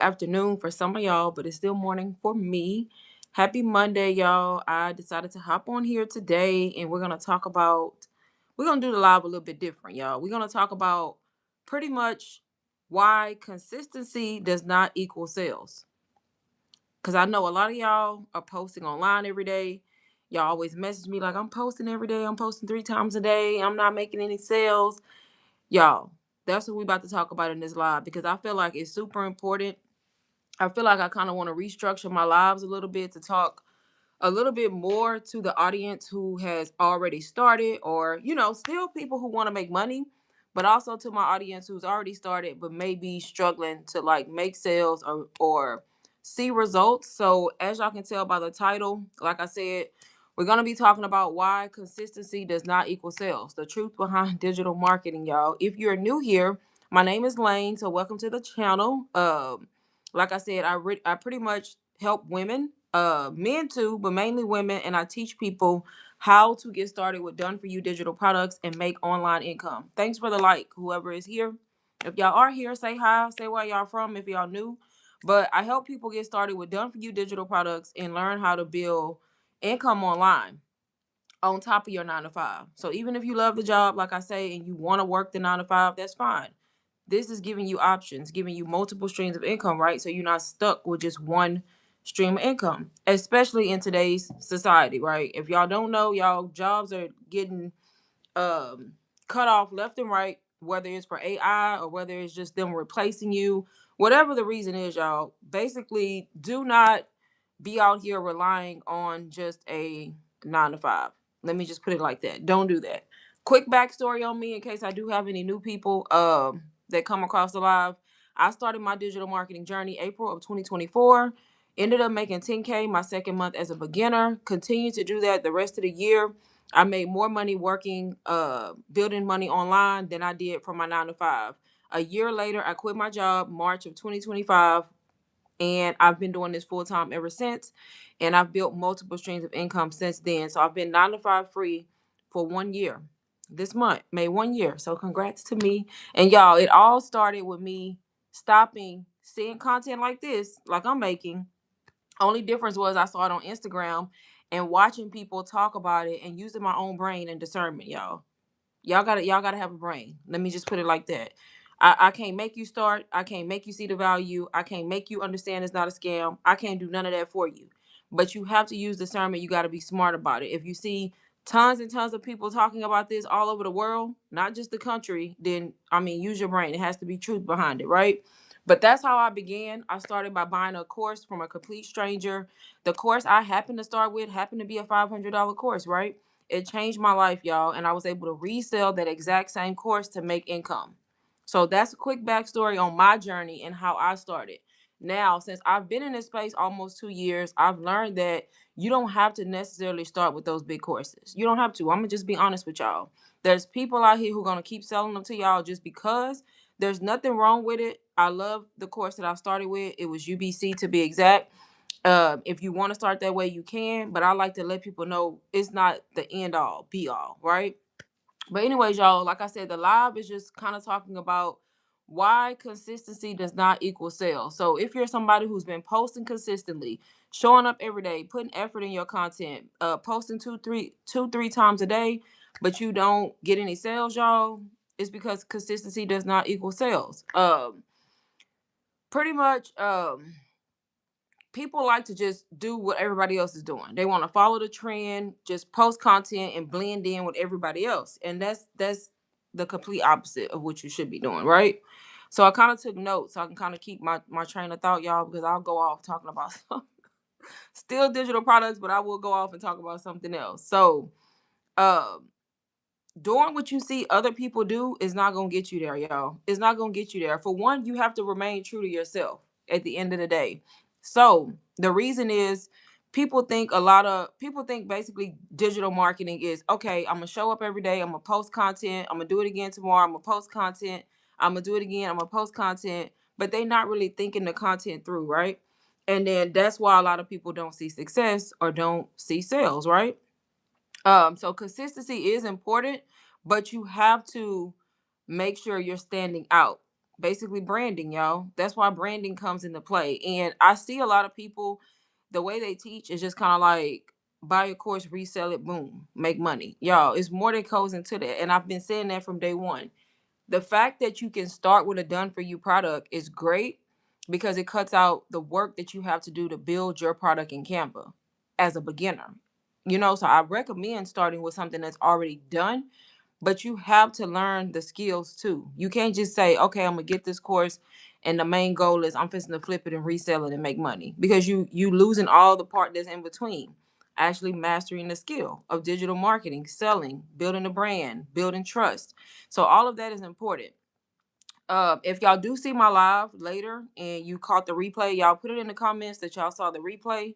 afternoon for some of y'all, but it's still morning for me. Happy Monday, y'all. I decided to hop on here today and we're going to do the live a little bit different, y'all. We're going to talk about pretty much why consistency does not equal sales. Because I know a lot of y'all are posting online every day. Y'all always message me like, I'm posting every day. I'm posting 3 times a day. I'm not making any sales. Y'all, that's what we about to talk about in this live because I feel like it's super important. I feel like I kind of want to restructure my lives a little bit to talk a little bit more to the audience who has already started or, still people who want to make money, but also to my audience who's already started but may be struggling to like make sales or see results. So as y'all can tell by the title, like I said, we're going to be talking about why consistency does not equal sales, the truth behind digital marketing, y'all. If you're new here, my name is Lane, so welcome to the channel. Like I said, I pretty much help women, men too, but mainly women, and I teach people how to get started with done for you digital products and make online income. Thanks for the like, whoever is here. If y'all are here, say hi, say where y'all from if y'all new. But I help people get started with done for you digital products and learn how to build income online on top of your 9 to 5. So even if you love the job, like I say, and you want to work the 9 to 5, that's fine. This is giving you options, giving you multiple streams of income, right? So you're not stuck with just one stream of income, especially in today's society, right? If y'all don't know, y'all jobs are getting um, cut off left and right, whether it's for AI or whether it's just them replacing you, whatever the reason is, y'all. Basically, do not be out here relying on just a 9 to 5. Let me just put it like that. Don't do that. Quick backstory on me in case I do have any new people that come across the live. I started my digital marketing journey April of 2024. Ended up making 10K my second month as a beginner. Continued to do that the rest of the year. I made more money working, building money online than I did from my 9 to 5. A year later, I quit my job, March of 2025, and I've been doing this full time ever since. And I've built multiple streams of income since then. So I've been 9 to 5 free for 1 year. This month made 1 year. So congrats to me. And y'all, it all started with me stopping seeing content like this, like I'm making. Only difference was I saw it on Instagram and watching people talk about it and using my own brain and discernment, y'all. Y'all gotta have a brain. Let me just put it like that. I can't make you start. I can't make you see the value. I can't make you understand it's not a scam. I can't do none of that for you. But you have to use discernment. You got to be smart about it. If you see tons and tons of people talking about this all over the world, not just the country, then I mean use your brain. It has to be truth behind it, right? But that's how I began. I started by buying a course from a complete stranger. The course I happened to start with happened to be a $500 course, right? It changed my life, y'all, and I was able to resell that exact same course to make income. So that's a quick backstory on my journey and how I started. Now, since I've been in this space almost 2 years, I've learned that you don't have to necessarily start with those big courses. You don't have to. I'm gonna just be honest with y'all. There's people out here who are gonna keep selling them to y'all just because. There's nothing wrong with it. I love the course that I started with. It was UBC to be exact. If you want to start that way, you can. But I like to let people know it's not the end all, be all, right? But anyways, y'all, like I said, the live is just kind of talking about why consistency does not equal sales. So if you're somebody who's been posting consistently, showing up every day, putting effort in your content, posting three times a day, but you don't get any sales, y'all, it's because consistency does not equal sales. Pretty much, people like to just do what everybody else is doing. They want to follow the trend, just post content and blend in with everybody else. And that's the complete opposite of what you should be doing, right? So I kind of took notes so I can kind of keep my train of thought, y'all, because I'll go off talking about still digital products, but I will go off and talk about something else. So um doing what you see other people do is not going to get you there, y'all. It's not going to get you there. For one, you have to remain true to yourself at the end of the day. So the reason is people think basically digital marketing is okay, I'm going to show up every day, I'm going to post content, I'm going to do it again tomorrow, I'm going to post content, I'm going to do it again, I'm going to post content, but they not really thinking the content through, right? And then that's why a lot of people don't see success or don't see sales, right? So consistency is important, but you have to make sure you're standing out. basically branding, y'all. That's why branding comes into play. And I see a lot of people, the way they teach is just kind of like buy a course, resell it, boom, make money. Y'all, it's more that goes into that. And I've been saying that from day one. The fact that you can start with a done for you product is great because it cuts out the work that you have to do to build your product in Canva as a beginner. So I recommend starting with something that's already done, but you have to learn the skills too. You can't just say, okay, I'm gonna get this course and the main goal is I'm fixing to flip it and resell it and make money, because you losing all the part that's in between. Actually mastering the skill of digital marketing, selling, building a brand, building trust. So all of that is important. If y'all do see my live later and you caught the replay, y'all put it in the comments that y'all saw the replay.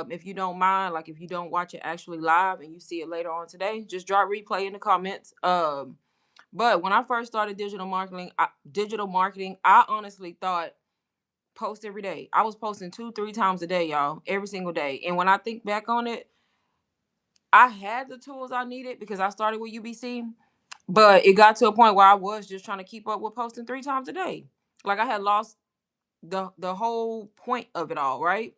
If you don't mind, like if you don't watch it actually live and you see it later on today, just drop replay in the comments. But when I first started digital marketing, I honestly thought post every day. I was posting 2-3 times a day, y'all, every single day. And when I think back on it, I had the tools I needed because I started with UBC, but it got to a point where I was just trying to keep up with posting 3 times a day. Like I had lost the whole point of it all, right?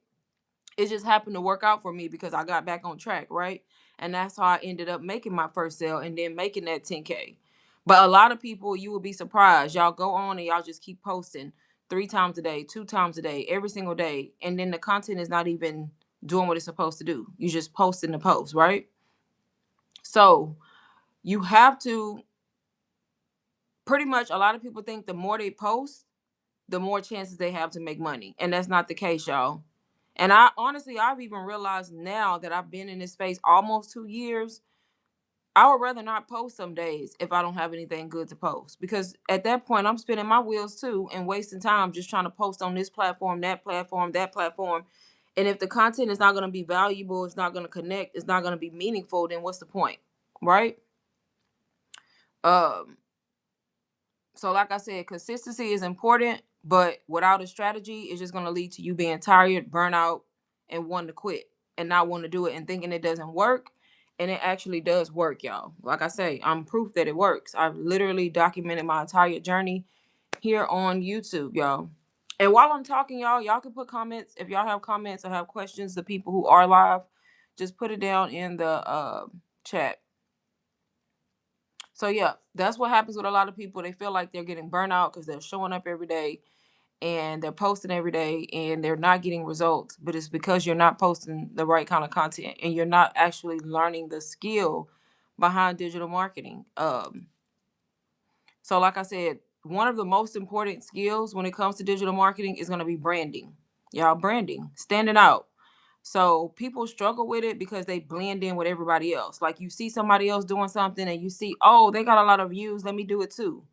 It just happened to work out for me because I got back on track, right? And that's how I ended up making my first sale and then making that 10K. But a lot of people, you will be surprised. Y'all go on and y'all just keep posting 3 times a day, 2 times a day, every single day. And then the content is not even doing what it's supposed to do. You just posting the post, right? So you have to pretty much, a lot of people think the more they post, the more chances they have to make money. And that's not the case, y'all. And I honestly, I've even realized now that I've been in this space almost 2 years, I would rather not post some days if I don't have anything good to post. Because at that point, I'm spinning my wheels too and wasting time just trying to post on this platform, that platform, that platform. And if the content is not going to be valuable, it's not going to connect, it's not going to be meaningful, then what's the point? Right? Um, So, like I said, consistency is important, but without a strategy, it's just going to lead to you being tired, burnout, and wanting to quit and not want to do it and thinking it doesn't work. And it actually does work, y'all. Like I say, I'm proof that it works. I've literally documented my entire journey here on YouTube, y'all. And while I'm talking, y'all can put comments. If y'all have comments or have questions, the people who are live, just put it down in the chat. So yeah, that's what happens with a lot of people. They feel like they're getting burnout because they're showing up every day and they're posting every day and they're not getting results. But it's because you're not posting the right kind of content and you're not actually learning the skill behind digital marketing. So like I said, one of the most important skills when it comes to digital marketing is going to be branding. Y'all, branding, standing out. So people struggle with it because they blend in with everybody else. Like you see somebody else doing something and you see, oh, they got a lot of views, let me do it too.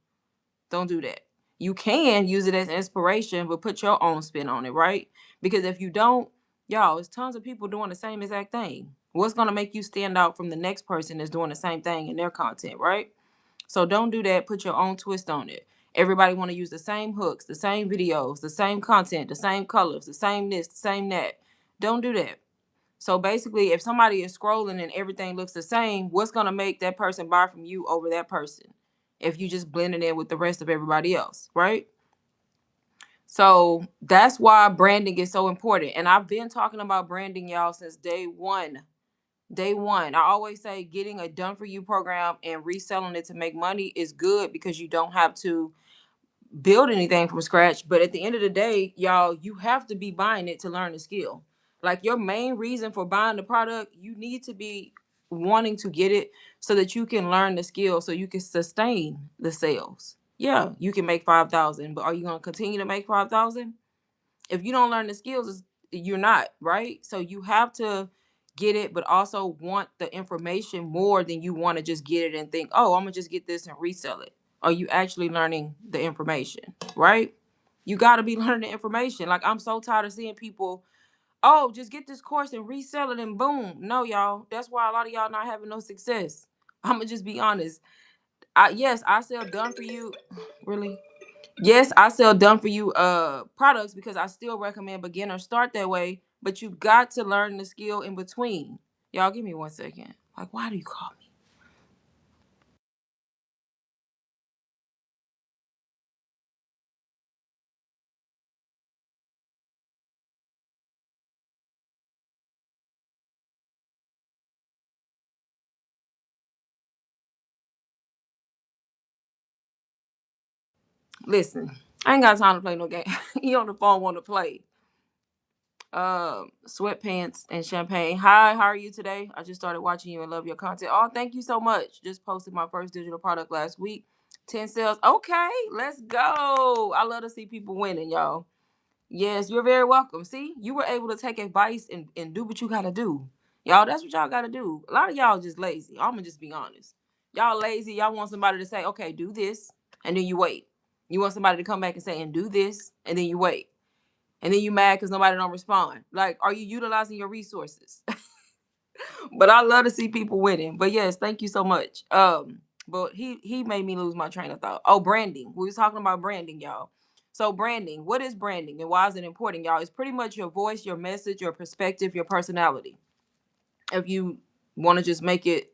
Don't do that. You can use it as inspiration, but put your own spin on it, right? Because if you don't, y'all, there's tons of people doing the same exact thing. What's going to make you stand out from the next person that's doing the same thing in their content, right? So don't do that. Put your own twist on it. Everybody want to use the same hooks, the same videos, the same content, the same colors, the same this, the same that. Don't do that. So basically, if somebody is scrolling and everything looks the same, what's going to make that person buy from you over that person? If you just blend it in with the rest of everybody else, right? So that's why branding is so important. And I've been talking about branding, y'all, since day one. Day one. I always say getting a done for you program and reselling it to make money is good because you don't have to build anything from scratch. But at the end of the day, y'all, you have to be buying it to learn the skill. Like your main reason for buying the product, you need to be wanting to get it so that you can learn the skill so you can sustain the sales. Yeah, you can make 5,000, but are you going to continue to make 5,000? If you don't learn the skills, you're not, right? So you have to get it, but also want the information more than you want to just get it and think, oh, I'm gonna just get this and resell it. Are you actually learning the information, right? You got to be learning the information. Like I'm so tired of seeing people, oh, just get this course and resell it and boom. No, y'all. That's why a lot of y'all not having no success. I'm gonna just be honest. Yes, I sell done for you. Really? Yes, I sell done for you products because I still recommend beginners start that way, but you got to learn the skill in between. Y'all give me 1 second. Like, why do you call me? Listen, I ain't got time to play no game. You on the phone want to play. Sweatpants and champagne. Hi, how are you today? I just started watching you and love your content. Oh, thank you so much. Just posted my first digital product last week. 10 sales. Okay, let's go. I love to see people winning, y'all. Yes, you're very welcome. See, you were able to take advice and do what you gotta do. Y'all, that's what y'all gotta do. A lot of y'all just lazy. I'm gonna just be honest. Y'all lazy. Y'all want somebody to say, okay, do this, and then you wait. You want somebody to come back and say, and do this, and then you wait. And then you mad because nobody don't respond. Like, are you utilizing your resources? But I love to see people winning. But yes, thank you so much. But he made me lose my train of thought. Oh, branding. We was talking about branding, y'all. So branding, what is branding and why is it important, y'all? It's pretty much your voice, your message, your perspective, your personality. If you want to just make it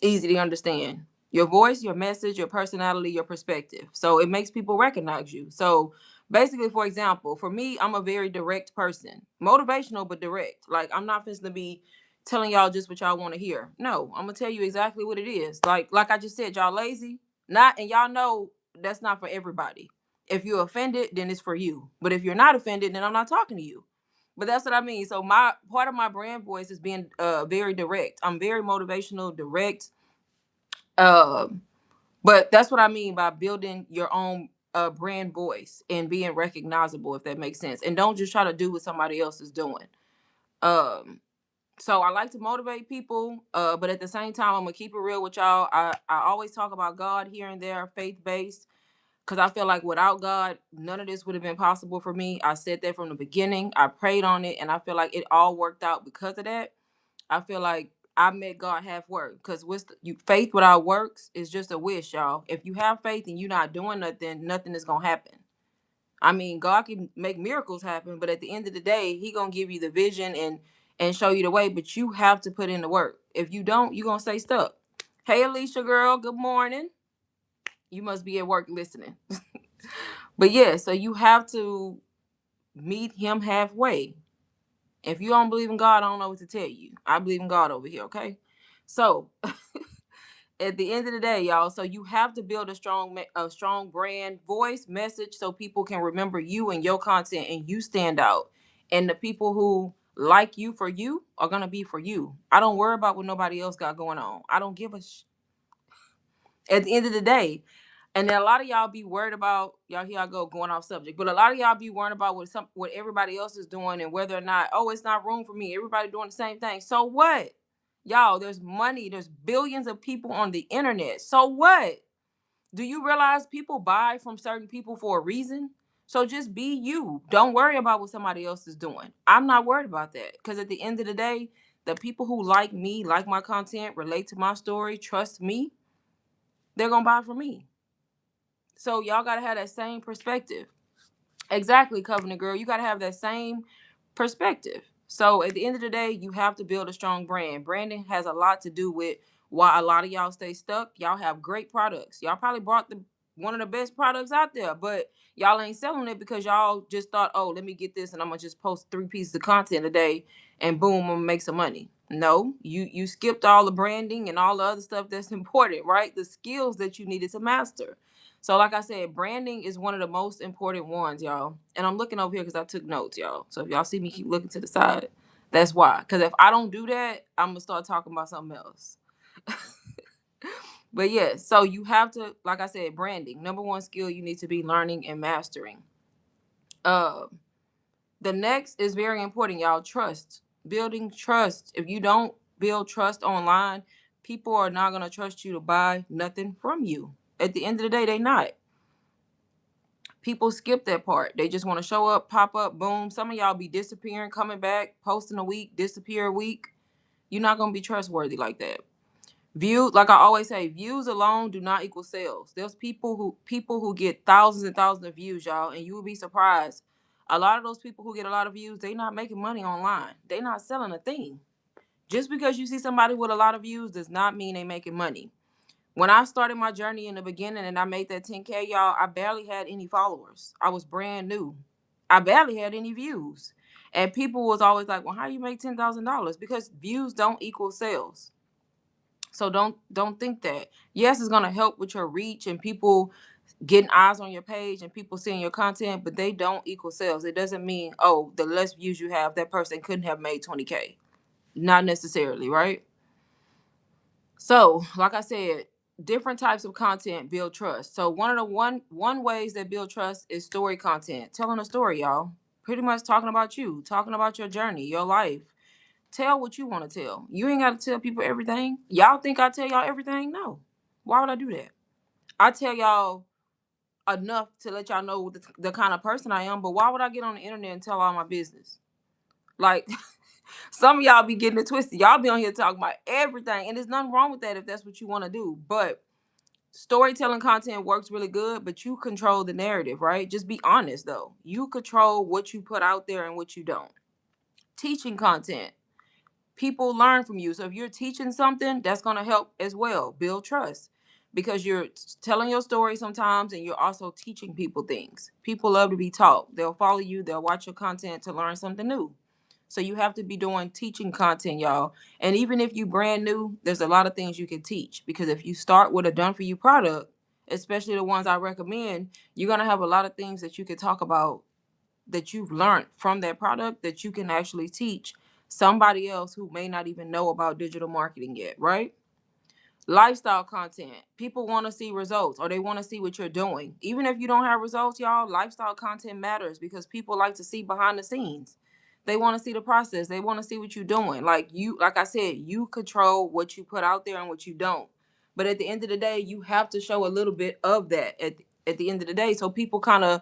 easy to understand. Your voice, your message, your personality, your perspective. So it makes people recognize you. So basically, for example, for me, I'm a very direct person. Motivational, but direct. Like I'm not supposed to be telling y'all just what y'all want to hear. No, I'm gonna tell you exactly what it is. Like I just said, y'all lazy. Not and y'all know that's not for everybody. If you're offended, then it's for you. But if you're not offended, then I'm not talking to you. But that's what I mean. So my part of my brand voice is being very direct. I'm very motivational, direct. Um, but that's what I mean by building your own brand voice and being recognizable, if that makes sense. And don't just try to do what somebody else is doing. Um, so I like to motivate people, but at the same time, I'm gonna keep it real with y'all. I always talk about God here and there, faith based, because I feel like without God, none of this would have been possible for me. I said that from the beginning. I prayed on it, and I feel like it all worked out because of that. I feel like I met God half work because you faith without works is just a wish, y'all. If you have faith and you're not doing nothing, nothing is gonna happen. I mean, God can make miracles happen, but at the end of the day, He gonna give you the vision and show you the way. But you have to put in the work. If you don't, you're gonna stay stuck. Hey, Alicia, girl, good morning. You must be at work listening. But yeah, so you have to meet Him halfway. If you don't believe in God, I don't know what to tell you. I believe in God over here, okay? So at the end of the day, y'all, so you have to build a strong brand voice message so people can remember you and your content and you stand out. And the people who like you for you are gonna be for you. I don't worry about what nobody else got going on. I don't give a at the end of the day. And then a lot of y'all be worried about y'all. Here I go going off subject, but a lot of y'all be worried about what everybody else is doing and whether or not it's not room for me. Everybody doing the same thing. So what, y'all? There's money. There's billions of people on the internet. So what? Do you realize people buy from certain people for a reason? So just be you. Don't worry about what somebody else is doing. I'm not worried about that because at the end of the day, the people who like me, like my content, relate to my story, trust me, they're gonna buy from me. So y'all gotta have that same perspective. Exactly, Covenant Girl. You gotta have that same perspective. So at the end of the day, you have to build a strong brand. Branding has a lot to do with why a lot of y'all stay stuck. Y'all have great products. Y'all probably brought the one of the best products out there, but y'all ain't selling it because y'all just thought, oh, let me get this and I'm gonna just post 3 pieces of content a day and boom, I'm gonna make some money. No, you skipped all the branding and all the other stuff that's important, right? The skills that you needed to master. So, like I said, branding is one of the most important ones, y'all. And I'm looking over here because I took notes, y'all. So if y'all see me keep looking to the side, that's why. Because if I don't do that, I'm gonna start talking about something else. But yeah, so you have to, like I said, branding. Number one skill you need to be learning and mastering. Uh, the next is very important, y'all. Trust. Building trust. If you don't build trust online, people are not gonna trust you to buy nothing from you. At the end of the day, they not. People skip that part. They just want to show up, pop up, boom. Some of y'all be disappearing, coming back, posting a week, disappear a week. You're not gonna be trustworthy like that. View, like I always say, views alone do not equal sales. There's people who get thousands and thousands of views, y'all, and you will be surprised. A lot of those people who get a lot of views, they not making money online. They not selling a thing. Just because you see somebody with a lot of views does not mean they making money. When I started my journey in the beginning and I made that 10K, y'all, I barely had any followers. I was brand new. I barely had any views. And people was always like, well, how you make $10,000? Because views don't equal sales. So don't think that. Yes, it's gonna help with your reach and people getting eyes on your page and people seeing your content, but they don't equal sales. It doesn't mean, oh, the less views you have, that person couldn't have made 20K. Not necessarily, right? So, like I said, different types of content build trust. So one of the one ways that build trust is story content. Telling a story, y'all. Pretty much talking about you, talking about your journey, your life. Tell what you want to tell. You ain't got to tell people everything. Y'all think I tell y'all everything? No. Why would I do that? I tell y'all enough to let y'all know the kind of person I am, but why would I get on the internet and tell all my business? Like, some of y'all be getting it twisted. Y'all be on here talking about everything, and there's nothing wrong with that if that's what you want to do. But storytelling content works really good, but you control the narrative, right? Just be honest though. You control what you put out there and what you don't. Teaching content. People learn from you. So if you're teaching something, that's going to help as well build trust because you're telling your story sometimes and you're also teaching people things. People love to be taught. They'll follow you, they'll watch your content to learn something new. So you have to be doing teaching content, y'all. And even if you brand new, there's a lot of things you can teach because if you start with a done for you product, especially the ones I recommend, you're going to have a lot of things that you can talk about that you've learned from that product that you can actually teach somebody else who may not even know about digital marketing yet, right? Lifestyle content. People want to see results or they want to see what you're doing. Even if you don't have results, y'all, lifestyle content matters because people like to see behind the scenes. They want to see the process. They want to see what you're doing. Like I said, you control what you put out there and what you don't. But at the end of the day, you have to show a little bit of that at the end of the day. So people kind of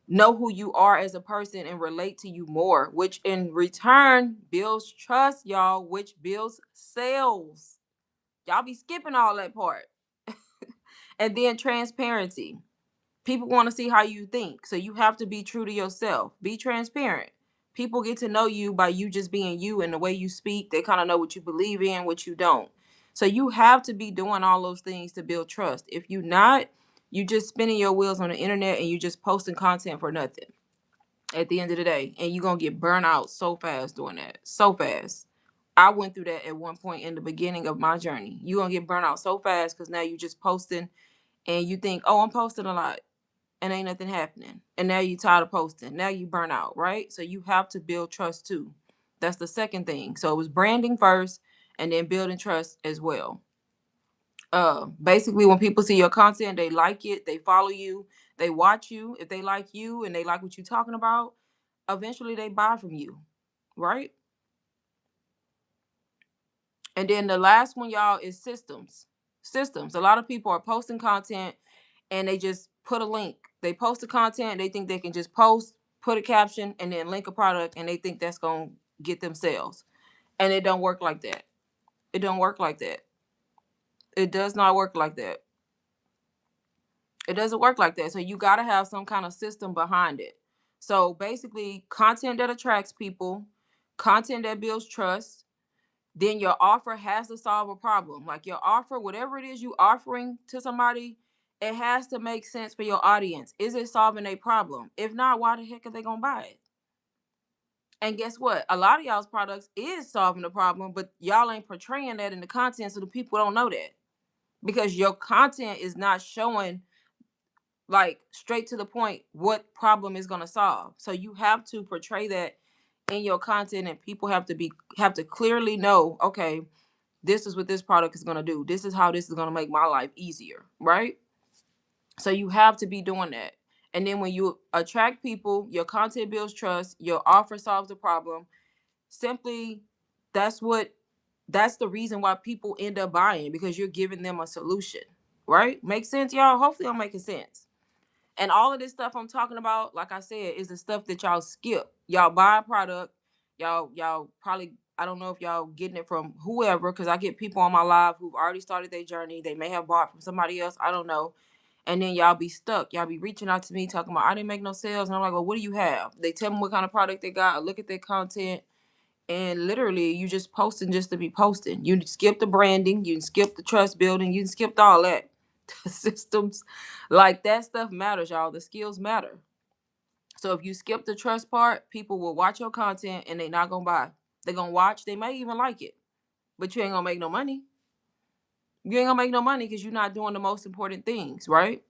know who you are as a person and relate to you more, which in return builds trust, y'all, which builds sales. Y'all be skipping all that part. And then transparency. People want to see how you think. So you have to be true to yourself. Be transparent. People get to know you by you just being you and the way you speak. They kind of know what you believe in, what you don't. So you have to be doing all those things to build trust. If you're not, you just spinning your wheels on the internet and you just posting content for nothing at the end of the day. And you're going to get burnt out so fast doing that. So fast. I went through that at one point in the beginning of my journey. You're going to get burnt out so fast because now you're just posting and you think, oh, I'm posting a lot and ain't nothing happening. And now you're tired of posting. Now you burn out, right? So you have to build trust too. That's the second thing. So it was branding first and then building trust as well. Basically when people see your content, they like it, they follow you, they watch you. If they like you and they like what you're talking about, eventually they buy from you, right? And then the last one, y'all, is systems. Systems. A lot of people are posting content and they just put a link. They post the content, they think they can just post, put a caption, and then link a product, and they think that's gonna get them sales. And it don't work like that. It don't work like that. It does not work like that. It doesn't work like that. So you gotta have some kind of system behind it. So basically, content that attracts people, content that builds trust, then your offer has to solve a problem. Like your offer, whatever it is you offering to somebody, it has to make sense for your audience. Is it solving a problem? If not, why the heck are they gonna buy it? And guess what? A lot of y'all's products is solving the problem, but y'all ain't portraying that in the content, so the people don't know that because your content is not showing like straight to the point what problem is gonna solve. So you have to portray that in your content, and people have to clearly know, okay, this is what this product is going to do. This is how this is going to make my life easier, right? So you have to be doing that. And then when you attract people, your content builds trust, your offer solves the problem. Simply, that's what that's the reason why people end up buying because you're giving them a solution, right? Make sense, y'all? Hopefully I'm making sense. And all of this stuff I'm talking about, like I said, is the stuff that y'all skip. Y'all buy a product, y'all probably, I don't know if y'all getting it from whoever, because I get people on my live who've already started their journey. They may have bought from somebody else. I don't know. And then y'all be stuck. Y'all be reaching out to me talking about I didn't make no sales. And I'm like, well, what do you have? They tell me what kind of product they got. I look at their content. And literally you just posting just to be posting. You skip the branding, you skip the trust building, you skipped all that. Systems like that stuff matters, y'all. The skills matter. So if you skip the trust part, people will watch your content and they not gonna buy. They're gonna watch, they may even like it, but you ain't gonna make no money. You ain't gonna make no money because you're not doing the most important things, right?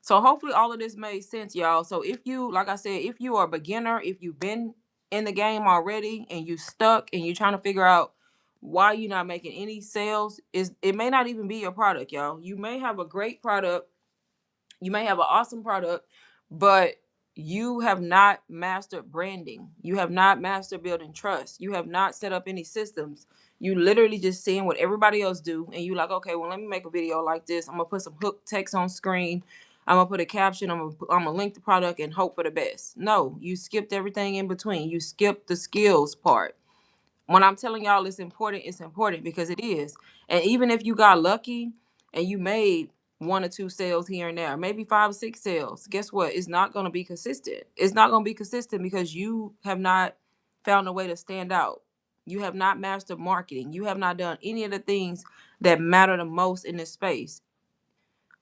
So hopefully all of this made sense, y'all. So if you, like I said, if you are a beginner, if you've been in the game already and you stuck and you're trying to figure out why you're not making any sales, is it may not even be your product, y'all. You may have a great product, you may have an awesome product, but you have not mastered branding. You have not mastered building trust. You have not set up any systems. You literally just seeing what everybody else do, and you like, okay, well, let me make a video like this. I'm gonna put some hook text on screen. I'm gonna put a caption. I'm gonna link the product and hope for the best. No, you skipped everything in between. You skipped the skills part. When I'm telling y'all it's important because it is. And even if you got lucky and you made one or two sales here and there, maybe 5 or 6 sales, guess what? It's not going to be consistent. It's not going to be consistent because you have not found a way to stand out. You have not mastered marketing. You have not done any of the things that matter the most in this space.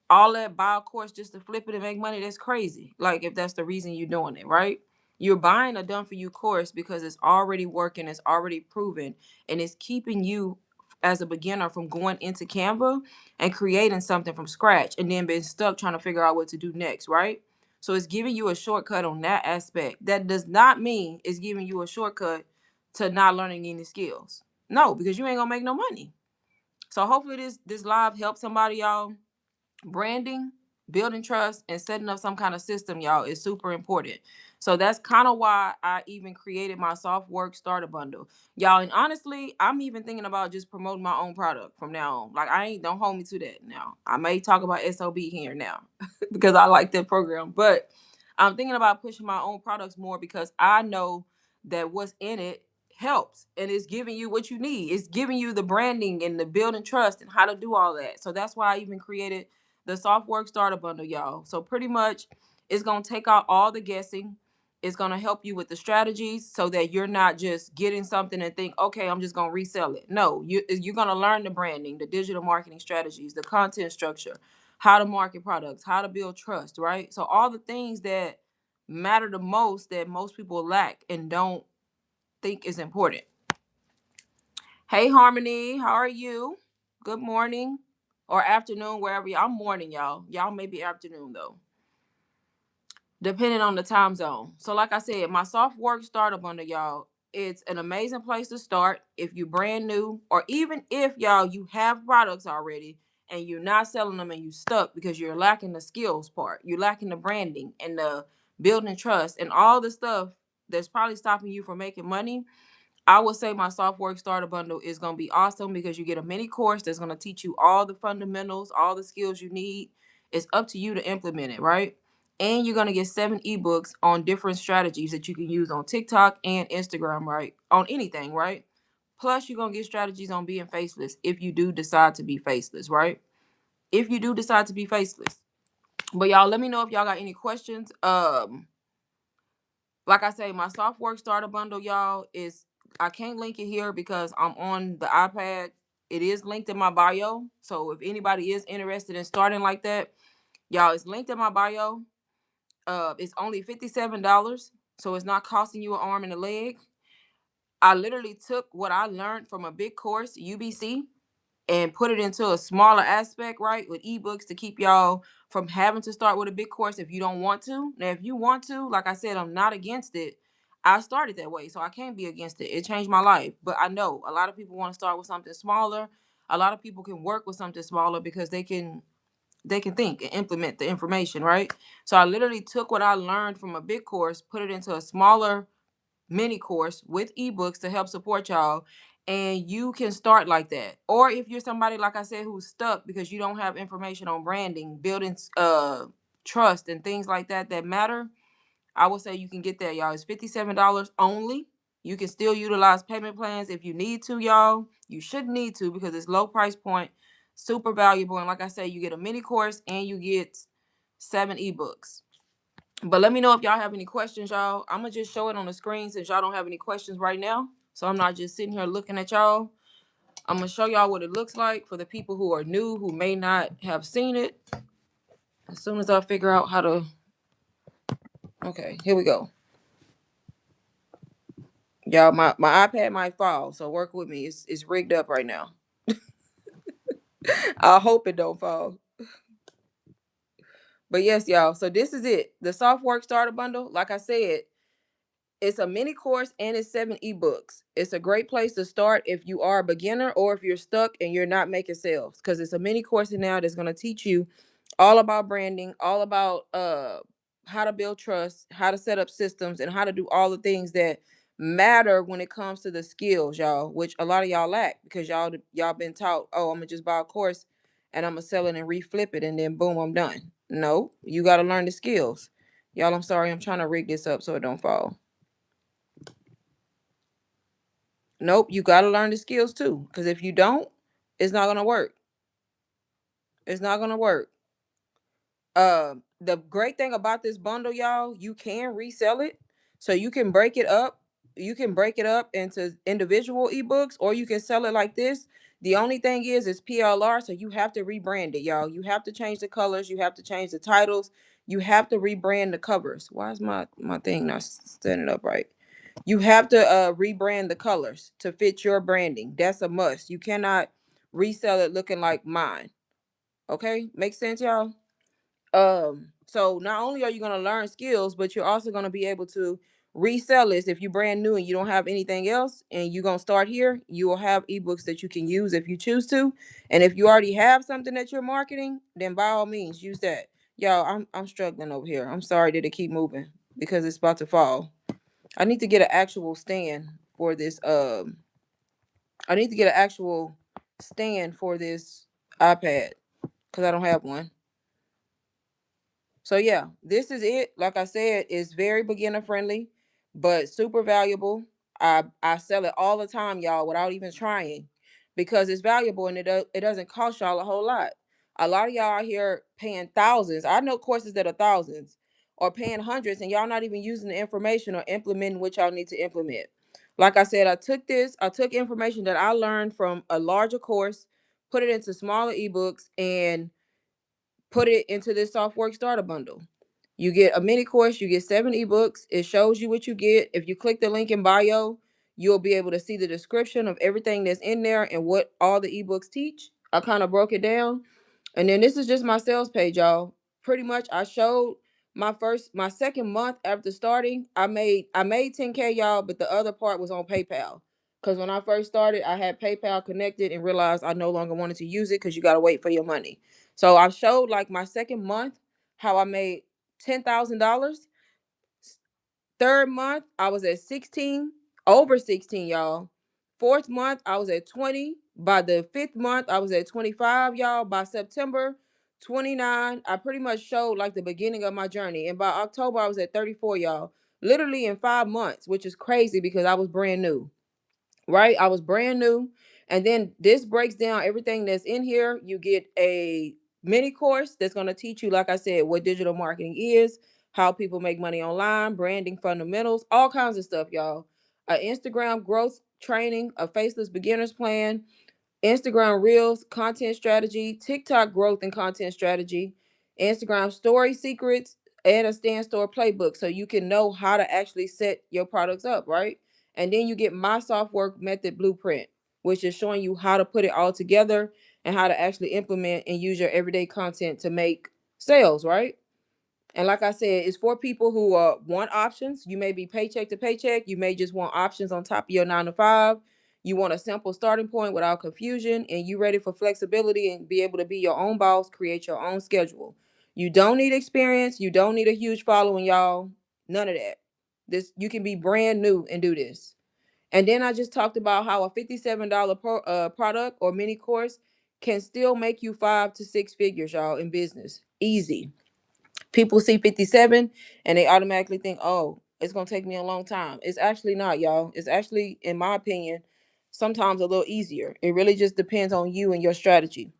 All that buy a course just to flip it and make money, that's crazy. Like, if that's the reason you're doing it, right? You're buying a done for you course because it's already working, it's already proven, and it's keeping you as a beginner from going into Canva and creating something from scratch and then being stuck trying to figure out what to do next, right? So it's giving you a shortcut on that aspect. That does not mean it's giving you a shortcut to not learning any skills. No, because you ain't gonna make no money. So hopefully this live helps somebody, y'all. Branding, building trust, and setting up some kind of system, y'all, is super important. So that's kind of why I even created my soft work starter bundle, y'all. And honestly, I'm even thinking about just promoting my own product from now on. Like, I ain't, don't hold me to that now. I may talk about SOB here now because I like that program, but I'm thinking about pushing my own products more because I know that what's in it helps and it's giving you what you need. It's giving you the branding and the building trust and how to do all that. So that's why I even created the soft work starter bundle, y'all. So pretty much it's going to take out all the guessing. It's going to help you with the strategies so that you're not just getting something and think, okay, I'm just going to resell it. No, you're going to learn the branding, the digital marketing strategies, the content structure, how to market products, how to build trust, right? So all the things that matter the most that most people lack and don't think is important. Hey, Harmony, how are you? Good morning or afternoon, wherever y'all. I'm morning, y'all. Y'all may be afternoon, though, depending on the time zone. So, like I said, my soft work startup bundle, y'all, it's an amazing place to start if you're brand new, or even if y'all you have products already and you're not selling them and you stuck because you're lacking the skills part, you're lacking the branding and the building trust and all the stuff that's probably stopping you from making money. I would say my soft work starter bundle is going to be awesome because you get a mini course that's going to teach you all the fundamentals, all the skills you need. It's up to you to implement it, right? And you're going to get 7 ebooks on different strategies that you can use on TikTok and Instagram, right? On anything, right? Plus, you're going to get strategies on being faceless if you do decide to be faceless, right? If you do decide to be faceless. But y'all, let me know if y'all got any questions. Like I say, my soft work starter bundle, y'all, is, I can't link it here because I'm on the iPad. It is linked in my bio. So if anybody is interested in starting like that, y'all, it's linked in my bio. It's only $57. So it's not costing you an arm and a leg. I literally took what I learned from a big course, UBC, and put it into a smaller aspect, right? With ebooks to keep y'all from having to start with a big course if you don't want to. Now, if you want to, like I said, I'm not against it. I started that way, so I can't be against it. It changed my life. But I know a lot of people want to start with something smaller. A lot of people can work with something smaller because they can think and implement the information, right? So I literally took what I learned from a big course, put it into a smaller mini course with ebooks to help support y'all, and you can start like that. Or if you're somebody, like I said, who's stuck because you don't have information on branding, building trust and things like that that matter, I would say you can get that, y'all. It's $57 only. You can still utilize payment plans if you need to, y'all. You shouldn't need to because it's low price point, super valuable. And like I say, you get a mini course and you get 7 ebooks. But let me know if y'all have any questions, y'all. I'm going to just show it on the screen since y'all don't have any questions right now. So I'm not just sitting here looking at y'all. I'm going to show y'all what it looks like for the people who are new, who may not have seen it. As soon as I figure out how to... Okay, here we go. Y'all, my iPad might fall, so work with me. It's rigged up right now. I hope it don't fall. But yes, y'all. So this is it. The soft work starter bundle. Like I said, it's a mini course and it's 7 ebooks. It's a great place to start if you are a beginner or if you're stuck and you're not making sales, because it's a mini course now that's going to teach you all about branding, all about how to build trust, how to set up systems, and how to do all the things that matter when it comes to the skills, y'all, which a lot of y'all lack because y'all been taught, oh, I'm gonna just buy a course and I'm gonna sell it and reflip it and then boom, I'm done. No, you got to learn the skills. Y'all, I'm sorry, I'm trying to rig this up so it don't fall. Nope, you got to learn the skills too. Because if you don't, it's not going to work. It's not going to work. The great thing about this bundle, y'all, you can resell it. So you can break it up. You can break it up into individual ebooks, or you can sell it like this. The only thing is, it's PLR, so you have to rebrand it, y'all. You have to change the colors. You have to change the titles. You have to rebrand the covers. Why is my thing not standing up right? You have to rebrand the colors to fit your branding. That's a must. You cannot resell it looking like mine. Okay? Make sense, y'all? So not only are you going to learn skills, but you're also going to be able to resell this. If you're brand new and you don't have anything else and you're going to start here, you will have ebooks that you can use if you choose to. And if you already have something that you're marketing, then by all means use that. Y'all, I'm struggling over here. I'm sorry that it keep moving because it's about to fall. I need to get an actual stand for this. I need to get an actual stand for this iPad because I don't have one. So yeah, this is it. Like I said, it's very beginner friendly, but super valuable. I sell it all the time, y'all, without even trying, because it's valuable and it doesn't cost y'all a whole lot. A lot of y'all are here paying thousands. I know courses that are thousands or paying hundreds, and y'all not even using the information or implementing what y'all need to implement. Like I said, I took information that I learned from a larger course, put it into smaller ebooks, and put it into this soft work starter bundle. You get a mini course, you get 7 ebooks. It shows you what you get. If you click the link in bio, you'll be able to see the description of everything that's in there and what all the ebooks teach. I kind of broke it down. And then this is just my sales page, y'all. Pretty much I showed my second month after starting, I made 10K, y'all, but the other part was on PayPal. Cause when I first started, I had PayPal connected and realized I no longer wanted to use it because you gotta wait for your money. So I showed like my second month how I made $10,000. Third month, I was at 16, over 16, y'all. Fourth month, I was at 20. By the fifth month, I was at 25, y'all. By September, 29. I pretty much showed like the beginning of my journey. And by October, I was at 34, y'all. Literally in 5 months, which is crazy because I was brand new, right? I was brand new. And then this breaks down everything that's in here. You get a mini course that's going to teach you, like I said, what digital marketing is, how people make money online, branding fundamentals, all kinds of stuff, y'all. A Instagram growth training, a faceless beginners plan, Instagram Reels, content strategy, TikTok growth and content strategy, Instagram story secrets, and a stand store playbook so you can know how to actually set your products up, right? And then you get my soft work method blueprint, which is showing you how to put it all together and how to actually implement and use your everyday content to make sales, right? And like I said, it's for people who want options. You may be paycheck to paycheck. You may just want options on top of your 9 to 5. You want a simple starting point without confusion, and you ready for flexibility and be able to be your own boss, create your own schedule. You don't need experience. You don't need a huge following, y'all. None of that. This you can be brand new and do this. And then I just talked about how a $57 product or mini course can still make you 5 to 6 figures, y'all, in business. Easy. People see 57 and they automatically think, oh, it's going to take me a long time. It's actually not, y'all. It's actually, in my opinion, sometimes a little easier. It really just depends on you and your strategy.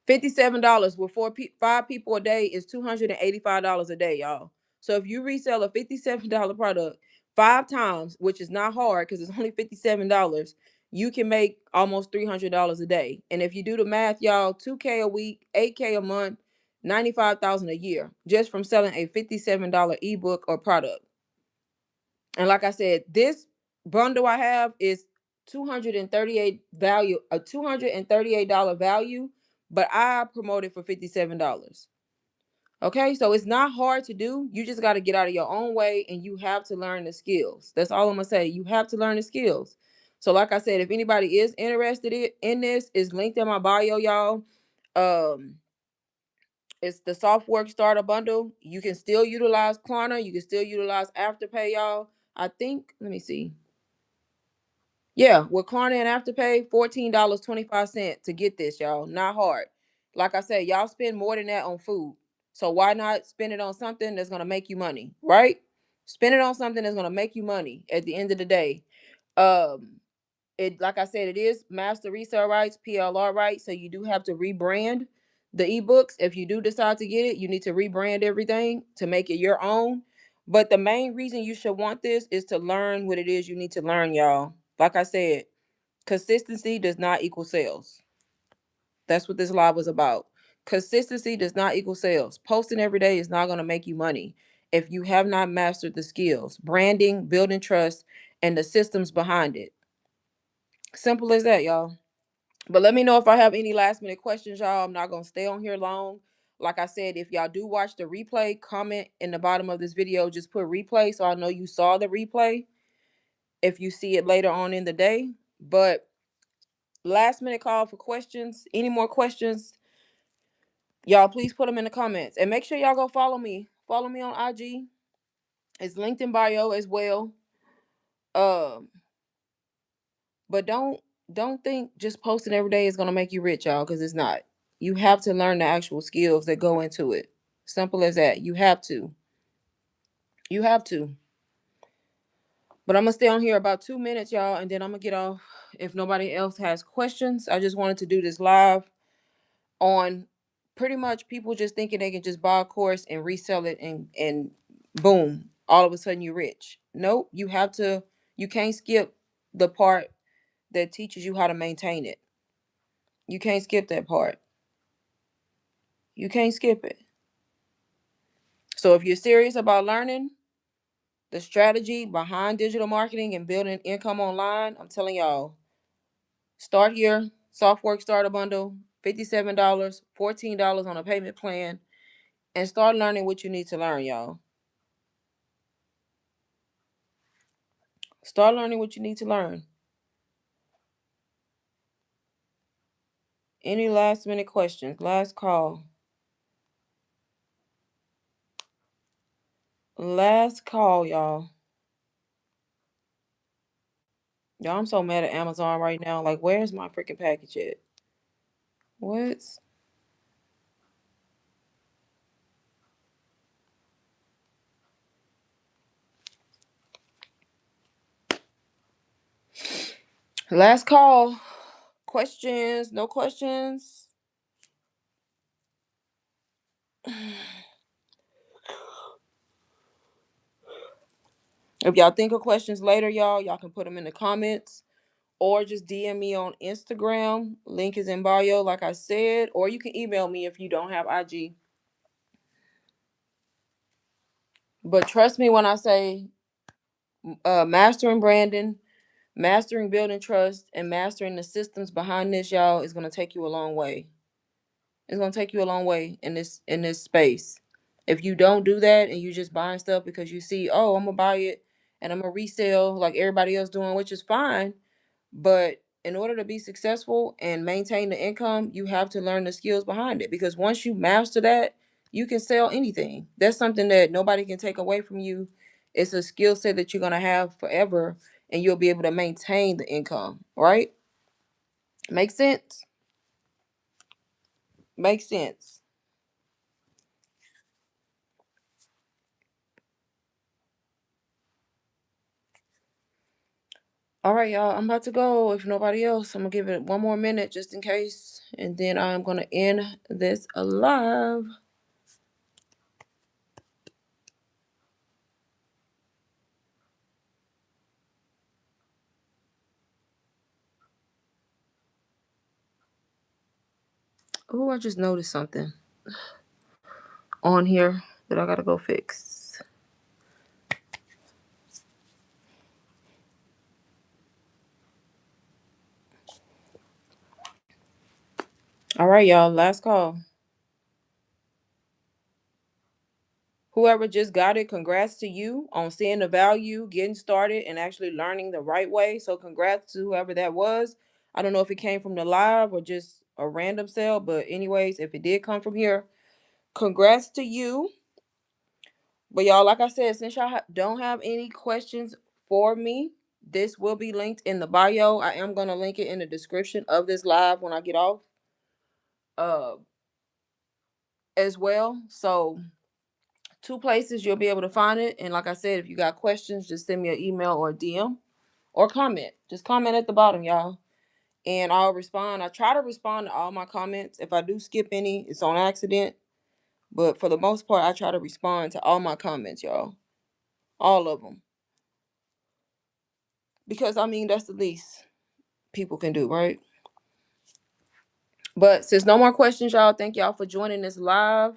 $57 with 5 people a day is $285 a day, y'all. So if you resell a $57 product 5 times, which is not hard because it's only $57, you can make almost $300 a day. And if you do the math, y'all, 2K a week, 8K a month, 95,000 a year just from selling a $57 ebook or product. And like I said, this bundle I have is 238 $238 value, but I promote it for $57. Okay, so it's not hard to do. You just got to get out of your own way and you have to learn the skills. That's all I'm going to say. You have to learn the skills. So like I said, if anybody is interested in this, it's linked in my bio, y'all. Um it's the software starter bundle. You can still utilize Klarna, you can still utilize Afterpay, y'all. I think, let me see. Yeah, with Klarna and Afterpay, $14.25 to get this, y'all. Not hard. Like I said, y'all spend more than that on food. So why not spend it on something that's gonna make you money, right? Spend it on something that's gonna make you money at the end of the day. Um, it, like I said, it is master resale rights, PLR rights. So you do have to rebrand the ebooks. If you do decide to get it, you need to rebrand everything to make it your own. But the main reason you should want this is to learn what it is you need to learn, y'all. Like I said, consistency does not equal sales. That's what this live was about. Consistency does not equal sales. Posting every day is not going to make you money if you have not mastered the skills, branding, building trust, and the systems behind it. Simple as that, y'all. But let me know if I have any last minute questions, y'all. I'm not going to stay on here long. Like I said, if y'all do watch the replay, comment in the bottom of this video. Just put replay so I know you saw the replay if you see it later on in the day. But last minute call for questions. Any more questions? Y'all, please put them in the comments. And make sure y'all go follow me. Follow me on IG. It's linked in bio as well. Um, but don't think just posting every day is gonna make you rich, y'all, because it's not. You have to learn the actual skills that go into it. Simple as that. You have to. You have to. But I'm gonna stay on here about 2 minutes, y'all, and then I'm gonna get off. If nobody else has questions, I just wanted to do this live on pretty much people just thinking they can just buy a course and resell it and boom, all of a sudden you're rich. Nope, you can't skip the part that teaches you how to maintain it. You can't skip that part. You can't skip it. So if you're serious about learning the strategy behind digital marketing and building income online, I'm telling y'all, start here. Softwork starter bundle, $57, $14 on a payment plan, and start learning what you need to learn, y'all. Start learning what you need to learn. Any last minute questions? Last call. Last call, y'all. Y'all, I'm so mad at Amazon right now. Like, where's my freaking package at? What? Last call. Questions? No questions? If y'all think of questions later, y'all can put them in the comments or just DM me on Instagram. Link is in bio, like I said, or you can email me if you don't have IG. But trust me when I say mastering branding, mastering building trust, and mastering the systems behind this, y'all, is gonna take you a long way. It's gonna take you a long way in this space. If you don't do that and you just buying stuff because you see, oh, I'm gonna buy it and I'm gonna resell like everybody else doing, which is fine. But in order to be successful and maintain the income, you have to learn the skills behind it. Because once you master that, you can sell anything. That's something that nobody can take away from you. It's a skill set that you're gonna have forever, and you'll be able to maintain the income. Right? Makes sense. Makes sense. All right, y'all. I'm about to go. If nobody else, I'm gonna give it one more minute just in case, and then I'm gonna end this live. Oh, I just noticed something on here that I gotta go fix. All right, y'all. Last call. Whoever just got it, congrats to you on seeing the value, getting started, and actually learning the right way. So congrats to whoever that was. I don't know if it came from the live or just a random sale, but anyways, if it did come from here, congrats to you. But y'all, like I said, since y'all don't have any questions for me, this will be linked in the bio. I am gonna link it in the description of this live when I get off, uh, as well. So two places you'll be able to find it. And like I said, if you got questions, just send me an email or a DM or comment. Just comment at the bottom, y'all, and I'll respond. I try to respond to all my comments. If I do skip any, it's on accident. But for the most part, I try to respond to all my comments, y'all. All of them. Because I mean, that's the least people can do, right? But since no more questions, y'all, thank y'all for joining this live.